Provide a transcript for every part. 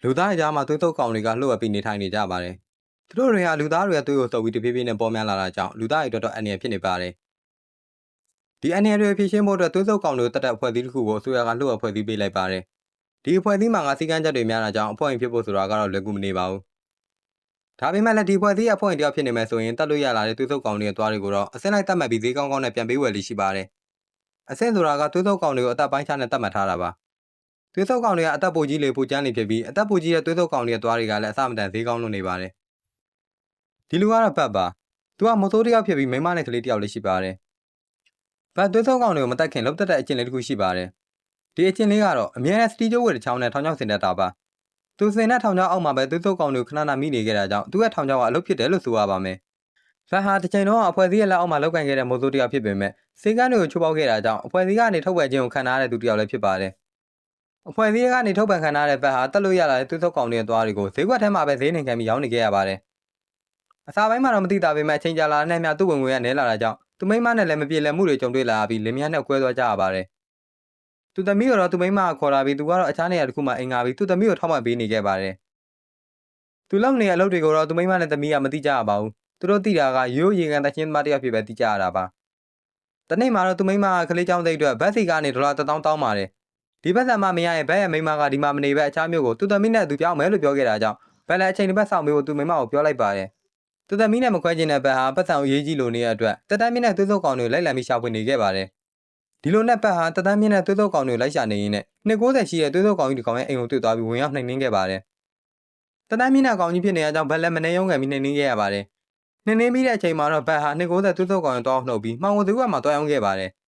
လူသားအကြားမှာသွေးသုတ်ကောင်တွေကလှုပ်ဝက်ပြီးနေထိုင်နေကြပါတယ်။သူတို့တွေကလူသားတွေရဲ့သွေးကိုသုတ်ပြီးတဖြည်းဖြည်းနဲ့ပေါ်များလာတာကြောင့်လူသားတွေအတွက်တော့အန္တရာယ်ဖြစ်နေပါတယ်။ဒီအန္တရာယ်တွေဖြေရှင်းဖို့အတွက်သွေးသုတ်ကောင်တွေကိုတတ်တဲ့အဖွဲ့အစည်းတစ်ခုကိုအစိုးရကလှုပ်ဝက်ဖွဲ့စည်းပေးလိုက်ပါတယ်။ဒီအဖွဲ့အစည်းမှာကစီကံချက်တွေများတာကြောင့်အဖွဲ့ဝင်ဖြစ်ဖို့ဆိုတာကတော့လွယ်ကူမနေပါဘူး။ဒါပေမဲ့လည်းဒီအဖွဲ့အစည်းအဖွဲ့ဝင်တယောက်ဖြစ်နေမယ်ဆိုရင်တတ်လို့ရလာတဲ့သွေးသုတ်ကောင်တွေရဲ့သွားတွေကိုတော့အစင်းလိုက်တတ်မှတ်ပြီးဈေးကောင်းကောင်းနဲ့ပြန်ပေးဝယ်လို့ရှိပါတယ်။အစင်းဆိုတာကသွေးသုတ်ကောင်တွေကိုအသက်ပိုင်းခြားနဲ့တတ်မှတ်ထားတာပါ။သွေးသုတ်ကောင်တွေကအသက်ပိုကြီးလေပိုကျန်းလေဖြစ်ပြီးအသက်ပိုကြီးတဲ့သွေးသုတ်ကောင်တွေရဲ့သွားတွေကလည်းအစမတန်ဈေးကောင်းလို့နေပါတယ်။ဒီလူကတော့ဘတ်ပါ။သူကမိုးသိုးတယောက်ဖြစ်ပြီးမိမနဲ့ကလေးတယောက်လေးရှိပါတယ်။ဘတ်သွေးသုတ်ကောင်တွေကိုမတက်ခင်လှုပ်တက်တဲ့အကျင့်လေးတစ်ခုရှိပါတယ်။ဒီအကျင့်လေးကတော့အမြဲတမ်းစတီးကျိုးဝယ်တစ်ချောင်းနဲ့ထောင်ချောင်းစင်တက်တာပါ။သူစင်တဲ့ထောင်ချောင်းအောက်မှာပဲသွေးသုတ်ကောင်တွေကိုခဏခဏမိနေခဲ့တာကြောင့်သူ့ရဲ့ထောင်ချောင်းကအလုပ်ဖြစ်တယ်လို့ဆိုရပါမယ်။ဘတ်ဟာတစ်ချိန်လုံးအဖွဲ့အစည်းရဲ့လက်အောက်မှာလောက်ကန်ခဲ့တဲ့မိုးသိုးတယောက်ဖြစ်ပေမဲ့စေကန်းတွေကိုချိုးပေါက်ခဲ့တာကြောင့်အဖွဲ့အစည်းကနေထုတ်ဝက်ခြင်းကိုခံထားရတဲ့သူတယောက်လည်းဖြစ်ပါတယ်။အဖွဲ့အစည်းကနေထုတ်ပန်ခံထားတဲ့ဘတ်ဟာတက်လို့ရလာတဲ့သွေးသုတ်ကောင်တွေရဲ့သွားတွေကိုဈေးကွက်ထဲမှာပဲဈေးနှိမ်ခံပြီးရောင်းနေခဲ့ရပါတယ်။အစားပိုင်းမှာတော့မသိတာပေမဲ့အချိန်ကြာလာတဲ့များသူ့ဝင်ငွေကနည်းလာတာကြောင့်သူမိမနဲ့လည်းမပြေလည်မှုတွေကြုံတွေ့လာပြီးလင်မယားနဲ့ကွဲသွားကြရပါတယ်။သူသမီးကတော့သူမိမကခေါ်လာပြီးသူကတော့အခြားနေရာတစ်ခုမှာအိမ်ငါပြီးသူသမီးကိုထောက်ပံ့ပေးနေခဲ့ပါတယ်။သူလုပ်နေတဲ့အလုပ်တွေကိုတော့သူမိမနဲ့သမီးကမသိကြရပါဘူး။သူတို့သိတာကရိုးရေကန်တချင်းသမားတယောက်ဖြစ်ပဲသိကြရတာပါ။တနေ့မှာတော့သူမိမကကလေးချောင်းသိအတွက်ဘတ်စီကနေ$1000တောင်းပါတယ်။ဒီဘက်ဆံမမရရဲ့ဘတ်ရဲ့မိမကဒီမှာမနေပဲအခြားမျိုးကိုသူသမီးနဲ့သူပြောင်းမယ်လို့ပြောခဲ့တာကြောင့်ဘတ်လည်းအချိန်တစ်ပတ်ဆောင်ပေးဖို့သူမိမကိုပြောလိုက်ပါတယ်။သူသမီးနဲ့မခွဲချင်တဲ့ဘတ်ဟာပတ်စံကိုရေးကြီးလို့နေတဲ့အတွက်တက်တန်းမြင့်တဲ့သွေးသုတ်ကောင်တွေကိုလိုက်လံပြီးရှာဖွေနေခဲ့ပါတယ်။ဒီလိုနဲ့ဘတ်ဟာတက်တန်းမြင့်တဲ့သွေးသုတ်ကောင်တွေကိုလိုက်ရှာနေရင်းနဲ့နှစ်90ရှိတဲ့သွေးသုတ်ကောင်ကြီးတစ်ကောင်ရဲ့အိမ်ကိုတွေ့သွားပြီးဝင်ရောက်နှိမ်နင်းခဲ့ပါတယ်။တက်တန်းမြင့်တဲ့ကောင်ကြီးဖြစ်နေရကြောင်းဘတ်လည်းမနေရုံးကန်ပြီးနှိမ်နင်းခဲ့ရပါတယ်။နှိမ်နင်းပြီးတဲ့အချိန်မှာတော့ဘတ်ဟာနှစ်90သွေးသုတ်ကောင်ကိုတောင်းနှုတ်ပြီးမှောင်ဝဈေးကွက်မှာတွားရောက်ခဲ့ပါတယ်။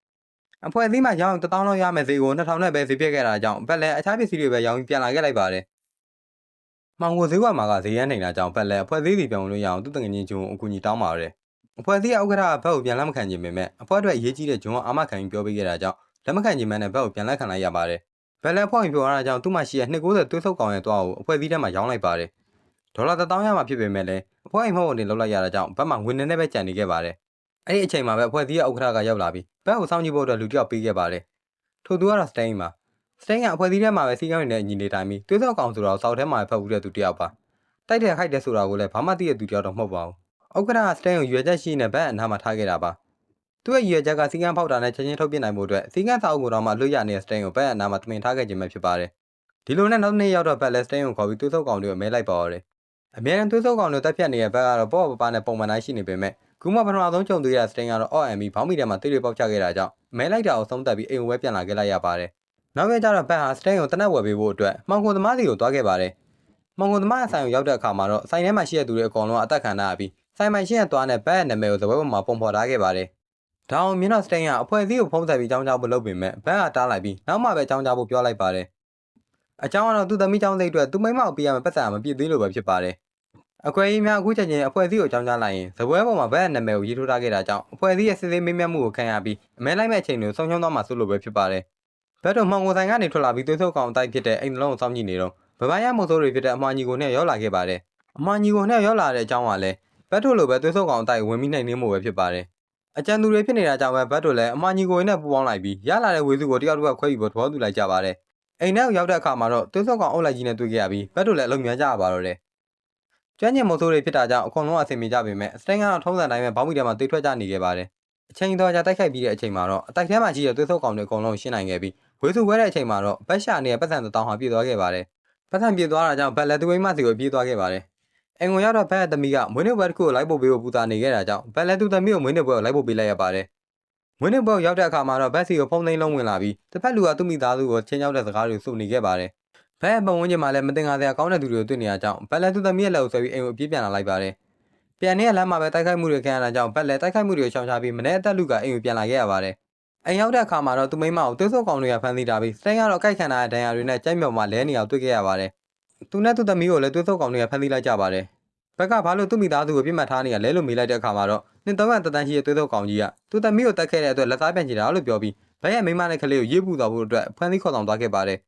အဖွဲ့အစည်းမှာရောင်း1000လောက်ရမယ်ဈေးကို2000နဲ့ပဲဈေးပြက်ခဲ့တာကြောင့်ဘတ်လည်းအခြားပစ္စည်းတွေပဲရောင်းပြီးပြန်လာခဲ့လိုက်ပါတယ်။မှောင်ဝဈေးကွက်မှာကဈေးရမ်းနေတာကြောင့်ဘတ်လည်းအဖွဲ့အစည်းတွေပြောင်းလို့ရအောင်သူ့တငယ်ချင်းဂျွန်းအကူအညီတောင်းပါတယ်။အဖွဲ့အစည်းရဲ့ဥက္ကဋ္ဌကဘတ်ကိုပြန်လက်မခံချင်ပေမဲ့အဖွဲ့အတွက်အရေးကြီးတဲ့ဂျွန်းအာမခံပြီးပြောပေးခဲ့တာကြောင့်လက်မခံချင်မဲ့နဲ့ဘတ်ကိုပြန်လက်ခံလိုက်ရပါတယ်။ဘတ်လည်းအဖွဲ့ဝင်ပြောရတာကြောင့်သူ့မှာရှိတဲ့290သွေးဆုပ်ကောင်ရဲ့တွားကိုအဖွဲ့အစည်းထဲမှာရောင်းလိုက်ပါတယ်။$1000ရမှာဖြစ်ပေမဲ့လည်းအဖွဲ့အိမ်မဟုတ်ဝင်တင်လောက်လိုက်ရတာကြောင့်ဘတ်မှာငွေနဲ့ပဲကြံနေခဲ့ပါတယ်။အဲ့ဒီအချိန်မှာပဲအဖွဲ့အစည်းရဲ့ဥက္ကဋ္ဌကရောက်လာပြီးဘတ်ကိုစောင့်ကြည့်ဖို့အတွက်လူတစ်ယောက်ပေးခဲ့ပါတယ်။ထို့သူကတော့စတိန်ပါ။စတိန်ကအဖွဲ့အစည်းထဲမှာပဲစီကံတွေနဲ့အညီနေတိုင်းပြီးသွေးဆုပ်ကောင်ဆိုတော့စောက်ထဲမှာဖတ်ဦးတဲ့သူတစ်ယောက်ပါ။တိုက်တယ်ခိုက်တယ်ဆိုတာကိုလည်းဘာမှသိတဲ့သူတစ်ယောက်တော့မဟုတ်ပါဘူး။ဥက္ကဋ္ဌကစတိန်ကိုရွေချက်ရှိနေဘတ်အနားမှာထားခဲ့တာပါ။သူ့ရဲ့ရွေချက်ကစီကံဖောက်တာနဲ့ချက်ချင်းထုတ်ပြနိုင်ဖို့အတွက်စီကံစာအုပ်ကိုတော့မှလွှတ်ရနေတဲ့စတိန်ကိုဘတ်အနားမှာတမင်ထားခဲ့ခြင်းပဲဖြစ်ပါတယ်။ဒီလိုနဲ့နောက်နေ့ရောက်တော့ဘတ်လည်းစတိန်ကိုခေါ်ပြီးသွေးဆုပ်ကောင်တွေကိုမဲလိုက်ပါတော့တယ်။အများနဲ့သွေးဆုပ်ကောင်တွေတက်ဖြတ်နေတဲ့ဘက်ကတော့ပေါ့ပပနဲ့ပုံမှန်တိုင်းရှိနေပေမဲ့ခုမှပထမဆုံးကြုံတွေ့ရတဲ့စတိန်ကတော့အော့အမ်ပြီးဘောင်းမီထဲမှာတိတ်တွေပေါက်ချခဲ့တာကြောင့်မဲလိုက်တာကိုသုံးသက်ပြီးအိမ်ဝဲပြန်လာခဲ့လိုက်ရပါတယ်။နောက်ရက်ကျတော့ဘက်ဟာစတိန်ကိုတနက်ဝယ်ပေးဖို့အတွက်မှောင်ကုန်သမားစီကိုသွားခဲ့ပါတယ်။မှောင်ကုန်သမားအဆိုင်ကိုရောက်တဲ့အခါမှာတော့ဆိုင်ထဲမှာရှိတဲ့သူတွေအကုန်လုံးအသက်ခံထားပြီးဆိုင်မိုင်ရှင်းရဲ့သွားနဲ့ဘက်ရဲ့နာမည်ကိုသပွဲပေါ်မှာပုံဖော်ထားခဲ့ပါတယ်။ဒါအောင်မြင်တော့စတိန်ကအဖွဲ့အစည်းကိုဖုံးဆက်ပြီးကြောင်းကြဖို့လုပ်ပေမဲ့ဘက်ကတားလိုက်ပြီးနောက်မှပဲကြောင်းကြဖို့ပြောလိုက်ပါတယ်။အကြောင်းကတော့သူ့သမီးကြောင်းသိတဲ့အတွက်သူ့မိမကိုပေးရမယ့်ပတ်စံမပြည့်သေးလို့ပဲဖြစ်ပါတယ်။အခွဲကြီးများအခုချက်ချင်းအဖွဲ့အစည်းကိုကြောင်းကြားလိုက်ရင်ဇပွဲပေါ်မှာဘက်ရဲ့နာမည်ကိုရေးထိုးထားခဲ့တာကြောင့်အဖွဲ့အစည်းရဲ့စစ်ဆေးမေးမြန်းမှုကိုခံရပြီးအမဲလိုက်မဲ့အချိန်တွေဆုံးရှုံးသွားမှဆိုလို့ပဲဖြစ်ပါတယ်။ဘက်တို့မှောင်ကိုဆိုင်ကနေထွက်လာပြီးသွေးဆုပ်ကောင်အတိုက်ဖြစ်တဲ့အိမ်လုံးကိုစောင့်ကြည့်နေတော့ဗမာရမို့ဆိုးတွေဖြစ်တဲ့အမွှာညီကိုနဲ့ရောက်လာခဲ့ပါတယ်။အမွှာညီကိုနဲ့ရောက်လာတဲ့အကြောင်းကလည်းဘက်တို့လိုပဲသွေးဆုပ်ကောင်အတိုက်ဝင်ပြီးနှိမ်နှင်းမှုပဲဖြစ်ပါတယ်။အကြံသူတွေဖြစ်နေတာကြောင့်ပဲဘက်တို့လည်းအမွှာညီကိုနဲ့ပူပေါင်းလိုက်ပြီးရလာတဲ့ဝေစုကိုတယောက်တစ်ခါခွဲပြီးသဘောတူလိုက်ကြပါတယ်။အိမ်ထဲကိုရောက်တဲ့အခါမှာတော့သွေးဆုပ်ကောင်အုပ်လိုက်ကြီးနဲ့တွေ့ခဲ့ရပြီးဘက်တို့လည်းအလုံးမြန်းကြရပါတော့တယ်။ကျွမ်းကျင်မို့ဆိုးတွေဖြစ်တာကြောင့်အကုန်လုံးအဆင်ပြေကြပေမဲ့စတိန်ကတော့ထုံးစံတိုင်းပဲဘောင်းမီထဲမှာတိတ်ထွက်ကြနေခဲ့ပါတယ်။အချိန်တော်ကြာတိုက်ခိုက်ပြီးတဲ့အချိန်မှာတော့အတိုက်ထဲမှာရှိတဲ့သွေးဆုပ်ကောင်တွေအကုန်လုံးရှင်းနိုင်ခဲ့ပြီးဝေစုဝဲတဲ့အချိန်မှာတော့ဘတ်ရှာနေတဲ့ပတ်စံ1000ဟာပြည့်သွားခဲ့ပါတယ်။ပတ်စံပြည့်သွားတာကြောင့်ဘတ်လက်သူမိမစီကိုပြေးသွားခဲ့ပါတယ်။အိမ်ကိုရောက်တော့ဘတ်ရဲ့သမီးကမွေးနေ့ပွဲတစ်ခုကိုလိုက်ပို့ပေးဖို့ပူတာနေခဲ့တာကြောင့်ဘတ်လက်သူသမီးကိုမွေးနေ့ပွဲကိုလိုက်ပို့ပေးလိုက်ရပါတယ်။မွေးနေ့ပွဲကိုရောက်တဲ့အခါမှာတော့ဘတ်စီကိုဖုန်းသိမ်းလုံးဝင်လာပြီးတစ်ဖက်လူကသူ့မိသားစုကိုချင်းချောက်တဲ့စကားတွေစုနေခဲ့ပါတယ်။ဘက်ရဲ့ပတ်ဝန်းကျင်မှာလည်းမတင်ကားစရာကောင်းတဲ့သူတွေကိုတွေ့နေရကြောင်းဘက်လည်းသူသမီးရဲ့လက်ကိုဆွဲပြီးအိမ်ကိုပြေးပြန်လာလိုက်ပါတယ်။ပြန်နေတဲ့လမ်းမှာပဲတိုက်ခိုက်မှုတွေခံရတာကြောင့်ဘက်လည်းတိုက်ခိုက်မှုတွေကိုရှောင်ရှားပြီးမနေ့အသက်လူကအိမ်ကိုပြန်လာခဲ့ရပါတယ်။အိမ်ရောက်တဲ့အခါမှာတော့သူမိမကိုသွေးဆုပ်ကောင်တွေကဖမ်းဆီးထားပြီးစတိန်ကတော့ကိုက်ခံထားတဲ့ဒဏ်ရာတွေနဲ့ကြိုက်မြော်မှလဲနေအောင်တွေ့ခဲ့ရပါတယ်။သူနဲ့သူသမီးကိုလည်းသွေးဆုပ်ကောင်တွေကဖမ်းဆီးလိုက်ကြပါတယ်။ဘက်ကဘာလို့သူ့မိသားစုကိုပြစ်မှတ်ထားနေရလဲလို့မေးလိုက်တဲ့အခါမှာတော့300တန်းရှိတဲ့သွေးဆုပ်ကောင်ကြီးကသူသမီးကိုတက်ခဲ့တဲ့အတွက်လက်စားပြန်ချတာလို့ပြောပြီးဘက်ရဲ့မိမနဲ့ကလေးကိုရေးပူသွားဖို့အတွက်ဖမ်းဆီးခေါ်ဆောင်သွားခဲ့ပါတယ်။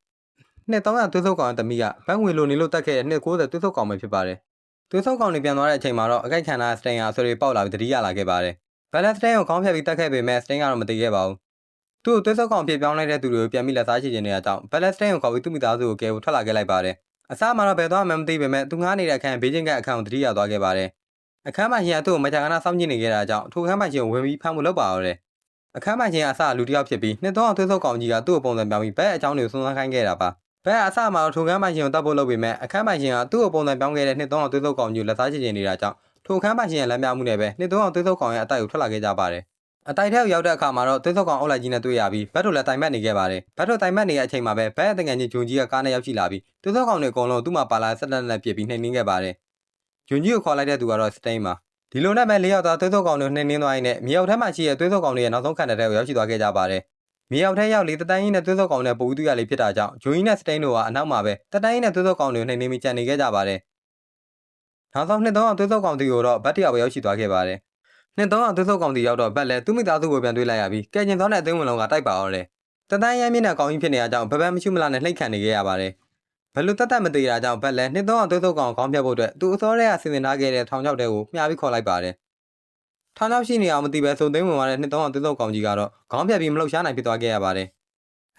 300သွေးဆုပ်ကောင်ရဲ့သမီးကဘန်းငွေလိုနေလို့တက်ခဲ့တဲ့90သွေးဆုပ်ကောင်ပဲဖြစ်ပါတယ်။သွေးဆုပ်ကောင်တွေပြန်သွားတဲ့အချိန်မှာတော့အကိုက်ခံထားတဲ့စတိန်ဟာဆွေတွေပေါက်လာပြီးတတိယလာခဲ့ပါတယ်။ဘက်လက်စတိန်ကိုခေါင်းဖြတ်ပြီးတက်ခဲ့ပေမဲ့စတိန်ကတော့မတည်ခဲ့ပါဘူး။သူ့သွေးဆုပ်ကောင်ဖြစ်ပြောင်းလိုက်တဲ့သူတွေကိုပြန်ပြီးလက်စားချေခြင်းတွေအကြောင်းဘက်လက်စတိန်ကိုခေါ်ပြီးသူ့မိသားစုကိုကယ်ဖို့ထွက်လာခဲ့လိုက်ပါတယ် အစမှာတော့ဘယ်သွားမှမသိပေမဲ့သူငားနေတဲ့အခန်းဘေးချင်းကအခန်းကိုတတိယသွားခဲ့ပါတယ်အခန်းမှာရှင်ကသူ့ကိုမကြာခဏစောင့်ကြည့်နေခဲ့တာကြောင့်ထိုခန်းမှာရှင်ကိုဝင်ပြီးဖမ်းမှုလုပ်ပါတော့တယ်အခန်းမှာရှင်အစလူတစ်ယောက်ဖြစ်ပြီးနှစ်သုံးအောင်သွေးဆုပ်ကောင်ကြီးကသူ့ကိုပုံစံပြောင်းပြီးဘက်အကြောင်းတွေကိုစုံစမ်းခိုင်းခဲ့တာပါဘက်အစမှာတော့ထိုခန်းမှာရှင်ကိုတတ်ဖို့လုပ်ပေမဲ့အခန်းမှာရှင်ကသူ့ကိုပုံစံပြောင်းခဲ့တဲ့နှစ်သုံးအောင်သွေးဆုပ်ကောင်ကြီးကိုလက်စားချင်နေတာကြောင့်ထိုခန်းမှာရှင်ရဲ့လမ်းပြမှုနဲ့ပဲနှစ်သုံးအောင်သွေးဆုပ်ကောင်ရဲ့အတိုက်ကိုထွက်လာခဲ့ကြပါတယ်အတိုက်ထဲကိုရောက်တဲ့အခါမှာတော့သွေးဆုပ်ကောင်အုပ်လိုက်ကြီးနဲ့တွေ့ရပြီးဘတ်တို့လည်းတိုင်မက်နေခဲ့ပါတယ်ဘတ်တို့တိုင်မက်နေတဲ့အချိန်မှာပဲဘက်အတငယ်ချင်းဂျွန်ကြီးကကားနဲ့ရောက်ရှိလာပြီးသွေးဆုပ်ကောင်တွေအကုန်လုံးသူ့မှာပါလာဆက်လက်နဲ့ပြစ်ပြီးနှိမ်နင်းခဲ့ပါတယ်ဂျွန်ကြီးကိုခေါ်လိုက်တဲ့သူကတော့စတိန်ပါဒီလိုနဲ့ပဲ၄ယောက်သားသွေးဆုပ်ကောင်တွေနှိမ်နင်းသွားရင်းနဲ့မြေအောက်ထဲမှာရှိတဲ့သွေးဆုပ်ကောင်တွေရဲ့နောက်ဆုံးခန္ဓာထဲကိုရောက်ရှိသွားခဲ့ကြပါတယ်မြေအောက်ထဲရောက်လေတတန်းကြီးနဲ့သွေးဆုပ်ကောင်တွေပိုပြီးတွေ့ရလေဖြစ်တာကြောင့်ဂျွန်ကြီးနဲ့စတိန်တို့ကအနောက်မှာပဲတတန်းကြီးနဲ့သွေးဆုပ်ကောင်တွေနှိမ်နင်းပြီးကြံနေခဲ့ကြပါတယ်နောက်ဆုံးနှစ်သုံးအောင်သွေးဆုပ်ကောင်တွေကိုတော့ဘတ်တယောက်ပဲရောက်ရှိသွားခဲ့ပါတယ်နှစ်သုံးအောင်သွေးဆုပ်ကောင်တွေရောက်တော့ဘတ်လည်းသူ့မိသားစုကိုပြန်တွေ့လိုက်ရပြီးကဲကျင်သောနဲ့အသိဝင်လုံးကတိုက်ပါတော့တယ်တတန်းရဲမြင့်တဲ့ကောင်ကြီးဖြစ်နေတဲ့အကြောင်းဘဘမရှိမလားနဲ့လှိတ်ခံနေခဲ့ရပါတယ်ဘယ်လိုတတ်မသေးတာကြောင့်ဘက်လည်းနှစ်သုံးအောင်သွေးဆုပ်ကောင်ခေါင်းပြတ်ဖို့အတွက်သူအစောတည်းကစီစဉ်ထားခဲ့တဲ့ထောင်ချောက်တဲကိုမျှပြီးခေါ်လိုက်ပါတယ်ထောင်ချောက်ရှိနေအောင်မသိပဲစုံသိမ်းဝင်သွားတဲ့နှစ်သုံးအောင်သွေးဆုပ်ကောင်ကြီးကတော့ခေါင်းပြတ်ပြီးမလှုပ်ရှားနိုင်ဖြစ်သွားခဲ့ရပါတယ်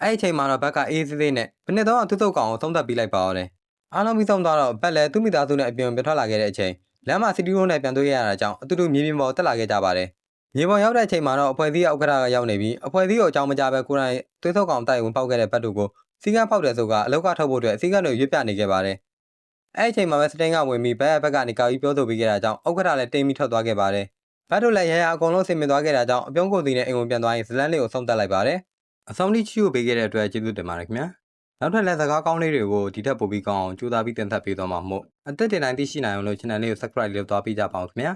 အဲ့ဒီအချိန်မှာတော့ဘက်ကအေးသေးနဲ့ဘယ်နှစ်သုံးအောင်သွေးဆုပ်ကောင်ကိုသုံးသပ်ပြီးလိုက်ပါတော့တယ်အားလုံးပြီးဆုံးသွားတော့ဘက်လည်းသူ့မိသားစုနဲ့အပြင်ပြထွက်လာခဲ့တဲ့အချိန်လမ်းမှာစီတီရိုးနဲ့ပြန်တွေ့ရတာကြောင့်အတူတူမြေပြင်ပေါ်တက်လာခဲ့ကြပါတယ်မြေပေါ်ရောက်တဲ့အချိန်မှာတော့အဖွဲ့အစည်းဥက္ကဋ္ဌကရောက်နေပြီးအဖွဲ့အစည်းကိုအကြောင်းမကြားပဲကိုယ်တိုင်သွေးဆုပ်ကောင်တိုက်ဝင်ပေါက်ခဲ့တဲ့ဘတ်တို့ကိုစီကန်းဖောက်တယ်ဆိုကအလောက်ကထုတ်ဖို့အတွက်စီကန်းတွေရွေ့ပြနေခဲ့ပါတယ်အဲ့ဒီအချိန်မှာပဲစတိန်ကဝင်ပြီးဘက်ကနေကာပြီးပြောဆိုပေးခဲ့တာကြောင့်ဥက္ကဋ္ဌလည်းတိမ်ပြီးထွက်သွားခဲ့ပါတယ်ဘတ်တို့လည်းရရအကုန်လုံးဆင်မြင်သွားခဲ့တာကြောင့်အပြုံးကိုစီနဲ့အိမ်ဝင်ပြန်သွားရင်ဇလန်းလေးကိုဆုံးသက်လိုက်ပါတယ်အဆုံးထိချီကိုပေးခဲ့တဲ့အတွက်ကျေးဇူးတင်ပါတယ်ခင်ဗျာနောက်ထပ်လည်းစကားကောင်းလေးတွေကိုဒီထက်ပိုပြီးကောင်းအောင်ကြိုးစားပြီးတင်ဆက်ပေးသွားမှာမို့အသက်တင်တိုင်းသိရှိနိုင်အောင်လို့ channel လေးကို subscribe လုပ်သွားပေးကြပါဦးခင်ဗျာ